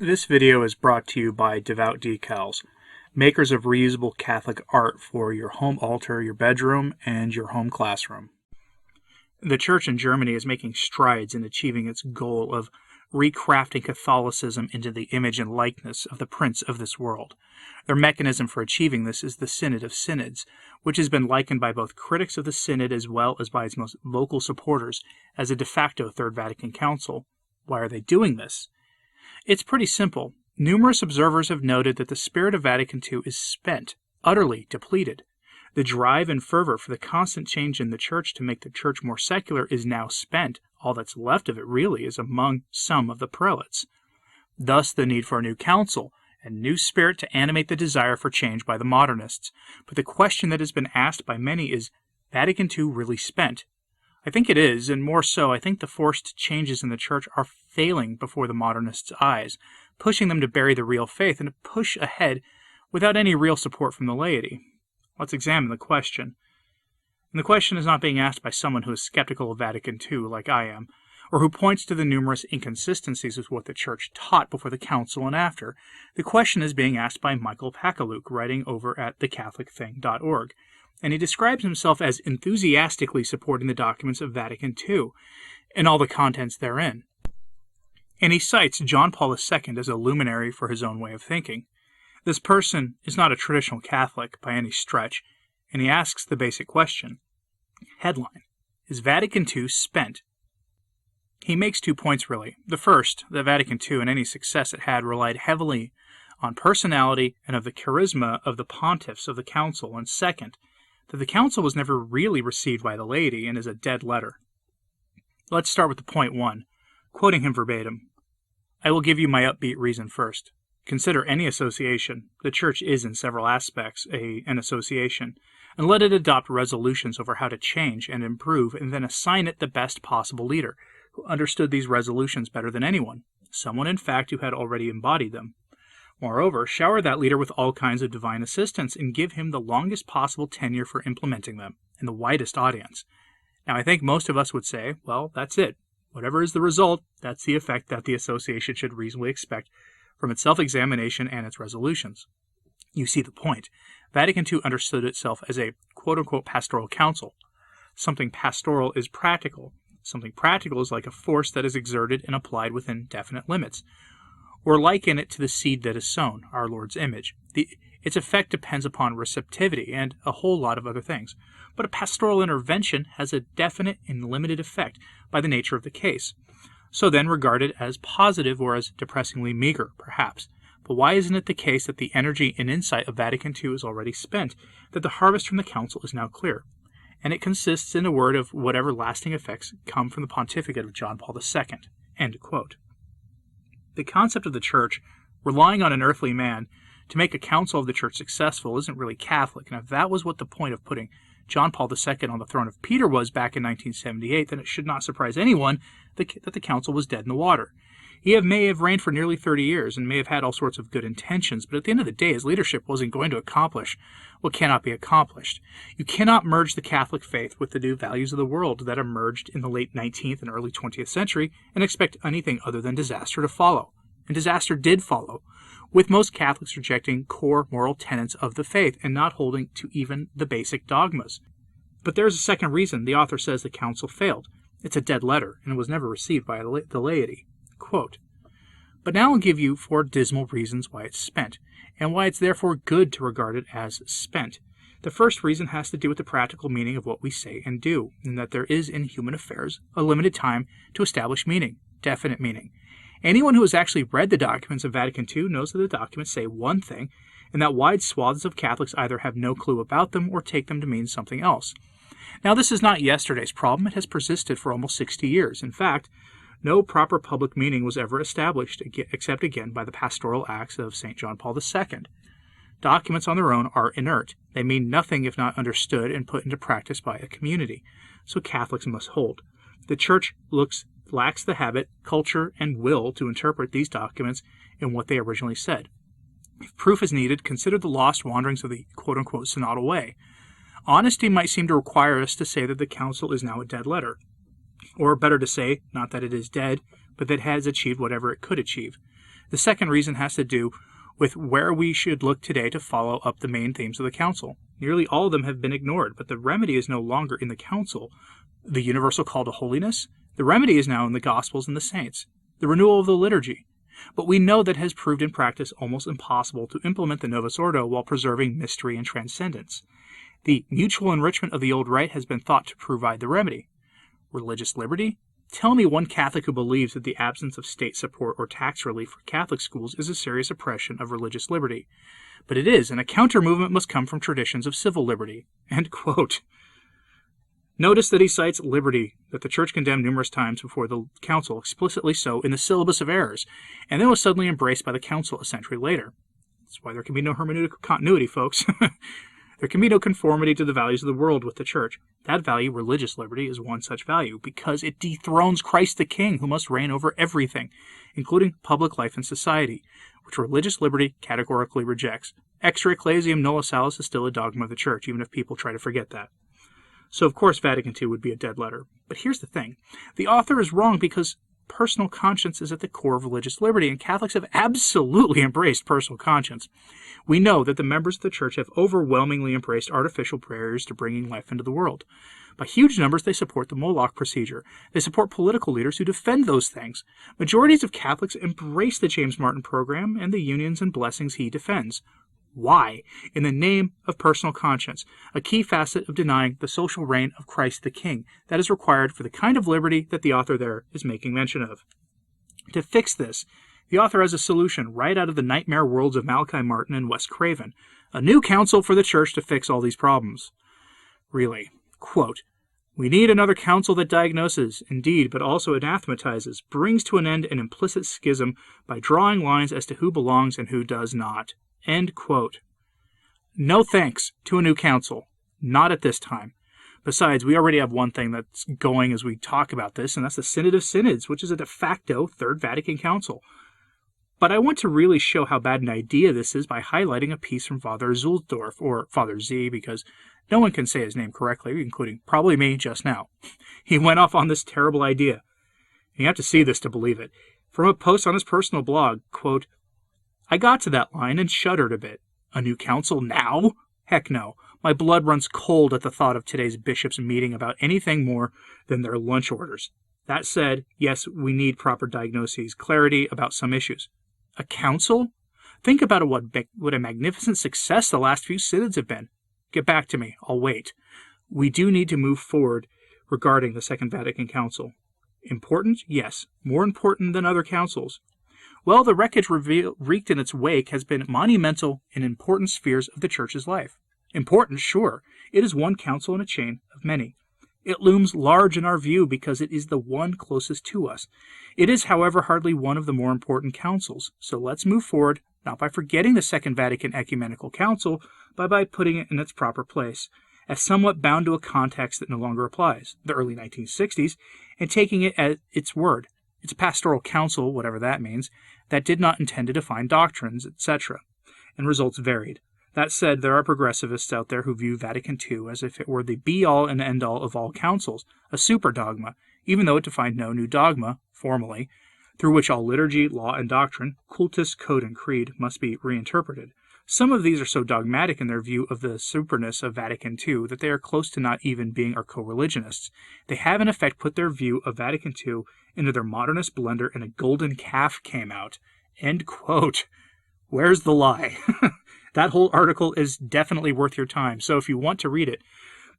This video is brought to you by Devout Decals, makers of reusable Catholic art for your home altar, your bedroom, and your home classroom. The Church in Germany is making strides in achieving its goal of recrafting Catholicism into the image and likeness of the Prince of this world. Their mechanism for achieving this is the Synod of Synods, which has been likened by both critics of the Synod as well as by its most vocal supporters as a de facto Third Vatican Council. Why are they doing this? It's pretty simple. Numerous observers have noted that the spirit of Vatican II is spent, utterly depleted. The drive and fervor for the constant change in the Church to make the Church more secular is now spent. All that's left of it really is among some of the prelates. Thus the need for a new council and new spirit to animate the desire for change by the Modernists. But the question that has been asked by many is, Vatican II really spent? I think it is, and more so, I think the forced changes in the Church are failing before the Modernists' eyes, pushing them to bury the real faith and to push ahead without any real support from the laity. Let's examine the question. And the question is not being asked by someone who is skeptical of Vatican II, like I am, or who points to the numerous inconsistencies with what the Church taught before the Council and after. The question is being asked by Michael Pakaluk, writing over at thecatholicthing.org. And he describes himself as enthusiastically supporting the documents of Vatican II and all the contents therein. And he cites John Paul II as a luminary for his own way of thinking. This person is not a traditional Catholic by any stretch, and he asks the basic question. Headline: Is Vatican II spent? He makes 2 points really. The first, that Vatican II and any success it had relied heavily on personality and of the charisma of the pontiffs of the council, and second, that the council was never really received by the laity and is a dead letter. Let's start with the point 1, quoting him verbatim. I will give you my upbeat reason first. Consider any association. The Church is in several aspects an association, and let it adopt resolutions over how to change and improve, and then assign it the best possible leader, who understood these resolutions better than anyone, someone in fact who had already embodied them. Moreover, shower that leader with all kinds of divine assistance and give him the longest possible tenure for implementing them, and the widest audience. Now, I think most of us would say, well, that's it. Whatever is the result, that's the effect that the association should reasonably expect from its self-examination and its resolutions. You see the point. Vatican II understood itself as a quote-unquote pastoral council. Something pastoral is practical. Something practical is like a force that is exerted and applied within definite limits, or liken it to the seed that is sown, our Lord's image. Its effect depends upon receptivity and a whole lot of other things. But a pastoral intervention has a definite and limited effect by the nature of the case. So then regard it as positive or as depressingly meager, perhaps. But why isn't it the case that the energy and insight of Vatican II is already spent, that the harvest from the Council is now clear? And it consists, in a word, of whatever lasting effects come from the pontificate of John Paul II. End quote. The concept of the Church relying on an earthly man to make a council of the Church successful isn't really Catholic, and if that was what the point of putting John Paul II on the throne of Peter was back in 1978, then it should not surprise anyone that the council was dead in the water. He may have reigned for nearly 30 years and may have had all sorts of good intentions, but at the end of the day, his leadership wasn't going to accomplish what cannot be accomplished. You cannot merge the Catholic faith with the new values of the world that emerged in the late 19th and early 20th century and expect anything other than disaster to follow. And disaster did follow, with most Catholics rejecting core moral tenets of the faith and not holding to even the basic dogmas. But there's a second reason the author says the council failed. It's a dead letter, and it was never received by the laity. Quote, but now I'll give you 4 dismal reasons why it's spent, and why it's therefore good to regard it as spent. The first reason has to do with the practical meaning of what we say and do, and that there is in human affairs a limited time to establish meaning, definite meaning. Anyone who has actually read the documents of Vatican II knows that the documents say one thing, and that wide swaths of Catholics either have no clue about them or take them to mean something else. Now, this is not yesterday's problem. It has persisted for almost 60 years. In fact, no proper public meaning was ever established, except again by the pastoral acts of St. John Paul II. Documents on their own are inert. They mean nothing if not understood and put into practice by a community. So Catholics must hold. The Church lacks the habit, culture, and will to interpret these documents in what they originally said. If proof is needed, consider the lost wanderings of the quote-unquote synodal way. Honesty might seem to require us to say that the council is now a dead letter. Or better to say, not that it is dead, but that it has achieved whatever it could achieve. The second reason has to do with where we should look today to follow up the main themes of the Council. Nearly all of them have been ignored, but the remedy is no longer in the Council, the universal call to holiness. The remedy is now in the Gospels and the saints, the renewal of the liturgy. But we know that has proved in practice almost impossible to implement the Novus Ordo while preserving mystery and transcendence. The mutual enrichment of the old rite has been thought to provide the remedy. Religious liberty? Tell me one Catholic who believes that the absence of state support or tax relief for Catholic schools is a serious oppression of religious liberty. But it is, and a counter-movement must come from traditions of civil liberty. End quote. Notice that he cites liberty, that the Church condemned numerous times before the Council, explicitly so in the Syllabus of Errors, and then was suddenly embraced by the Council a century later. That's why there can be no hermeneutical continuity, folks. There can be no conformity to the values of the world with the Church. That value, religious liberty, is one such value, because it dethrones Christ the King, who must reign over everything, including public life and society, which religious liberty categorically rejects. Extra ecclesiam nulla salus is still a dogma of the Church, even if people try to forget that. So, of course, Vatican II would be a dead letter. But here's the thing. The author is wrong because personal conscience is at the core of religious liberty, and Catholics have absolutely embraced personal conscience. We know that the members of the Church have overwhelmingly embraced artificial barriers to bringing life into the world. By huge numbers, they support the Moloch procedure. They support political leaders who defend those things. Majorities of Catholics embrace the James Martin program and the unions and blessings he defends. Why? In the name of personal conscience, a key facet of denying the social reign of Christ the King that is required for the kind of liberty that the author there is making mention of. To fix this, the author has a solution right out of the nightmare worlds of Malachi Martin and Wes Craven, a new council for the Church to fix all these problems. Really, quote, "We need another council that diagnoses, indeed, but also anathematizes, brings to an end an implicit schism by drawing lines as to who belongs and who does not." End quote. No thanks to a new council. Not at this time. Besides, we already have one thing that's going as we talk about this, and that's the Synod of Synods, which is a de facto Third Vatican Council. But I want to really show how bad an idea this is by highlighting a piece from Father Zulsdorf, or Father Z, because no one can say his name correctly, including probably me just now. He went off on this terrible idea. And you have to see this to believe it. From a post on his personal blog, quote, "I got to that line and shuddered a bit. A new council now? Heck no. My blood runs cold at the thought of today's bishops meeting about anything more than their lunch orders. That said, yes, we need proper diagnoses, clarity about some issues. A council? Think about what a magnificent success the last few synods have been. Get back to me. I'll wait. We do need to move forward regarding the Second Vatican Council. Important? Yes. More important than other councils. Well, the wreckage wreaked in its wake has been monumental in important spheres of the Church's life. Important, sure. It is one council in a chain of many. It looms large in our view because it is the one closest to us. It is, however, hardly one of the more important councils. So let's move forward, not by forgetting the Second Vatican Ecumenical Council, but by putting it in its proper place, as somewhat bound to a context that no longer applies, the early 1960s, and taking it at its word. It's a pastoral council, whatever that means, that did not intend to define doctrines, etc., and results varied. That said, there are progressivists out there who view Vatican II as if it were the be-all and end-all of all councils, a super dogma, even though it defined no new dogma, formally, through which all liturgy, law, and doctrine, cultus, code, and creed, must be reinterpreted. Some of these are so dogmatic in their view of the superness of Vatican II that they are close to not even being our co-religionists. They have in effect put their view of Vatican II into their modernist blender and a golden calf came out. End quote. Where's the lie? That whole article is definitely worth your time, so if you want to read it,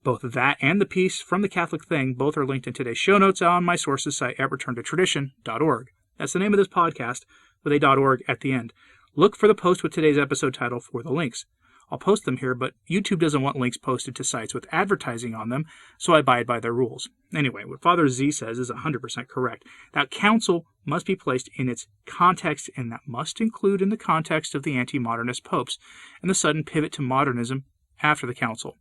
both that and the piece from the Catholic Thing, both are linked in today's show notes on my sources site at returntotradition.org. That's the name of this podcast, with a .org at the end. Look for the post with today's episode title for the links. I'll post them here, but YouTube doesn't want links posted to sites with advertising on them, so I abide by their rules. Anyway, what Father Z says is 100% correct. That council must be placed in its context, and that must include in the context of the anti-modernist popes, and the sudden pivot to modernism after the council.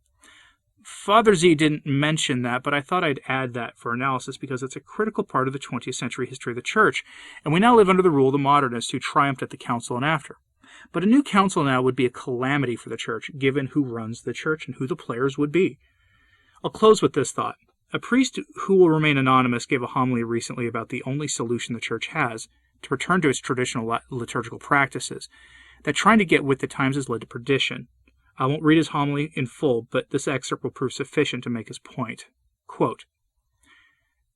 Father Z didn't mention that, but I thought I'd add that for analysis because it's a critical part of the 20th century history of the Church, and we now live under the rule of the modernists who triumphed at the council and after. But a new council now would be a calamity for the Church, given who runs the Church and who the players would be. I'll close with this thought. A priest who will remain anonymous gave a homily recently about the only solution the Church has, to return to its traditional liturgical practices, that trying to get with the times has led to perdition. I won't read his homily in full, but this excerpt will prove sufficient to make his point. Quote,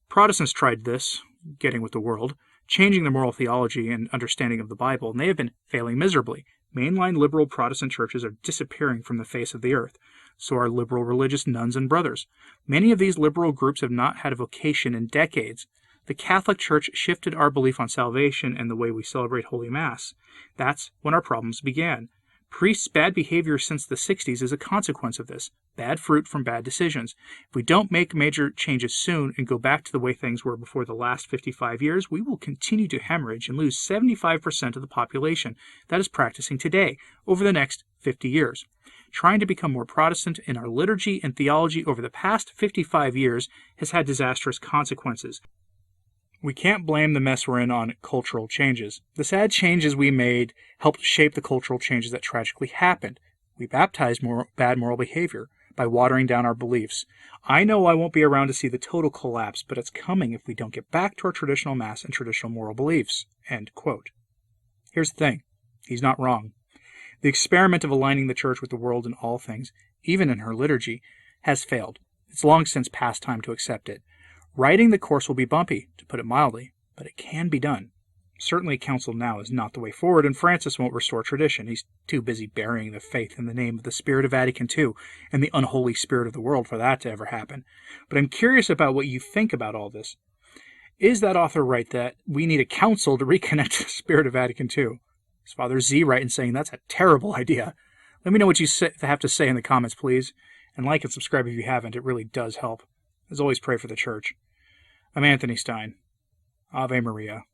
Protestants tried this, getting with the world, changing their moral theology and understanding of the Bible, and they have been failing miserably. Mainline liberal Protestant churches are disappearing from the face of the earth. So are liberal religious nuns and brothers. Many of these liberal groups have not had a vocation in decades. The Catholic Church shifted our belief on salvation and the way we celebrate Holy Mass. That's when our problems began. Priests' bad behavior since the 60s is a consequence of this. Bad fruit from bad decisions. If we don't make major changes soon and go back to the way things were before the last 55 years, we will continue to hemorrhage and lose 75% of the population that is practicing today over the next 50 years. Trying to become more Protestant in our liturgy and theology over the past 55 years has had disastrous consequences. We can't blame the mess we're in on cultural changes. The sad changes we made helped shape the cultural changes that tragically happened. We baptized bad moral behavior by watering down our beliefs. I know I won't be around to see the total collapse, but it's coming if we don't get back to our traditional Mass and traditional moral beliefs. End quote. Here's the thing. He's not wrong. The experiment of aligning the Church with the world in all things, even in her liturgy, has failed. It's long since past time to accept it. Writing the course will be bumpy, to put it mildly, but it can be done. Certainly counsel now is not the way forward, and Francis won't restore tradition. He's too busy burying the faith in the name of the Spirit of Vatican II and the unholy spirit of the world for that to ever happen. But I'm curious about what you think about all this. Is that author right that we need a council to reconnect the Spirit of Vatican II? Is Father Z right in saying that's a terrible idea? Let me know what you have to say in the comments, please. And like and subscribe if you haven't. It really does help. As always, pray for the Church. I'm Anthony Stine. Ave Maria.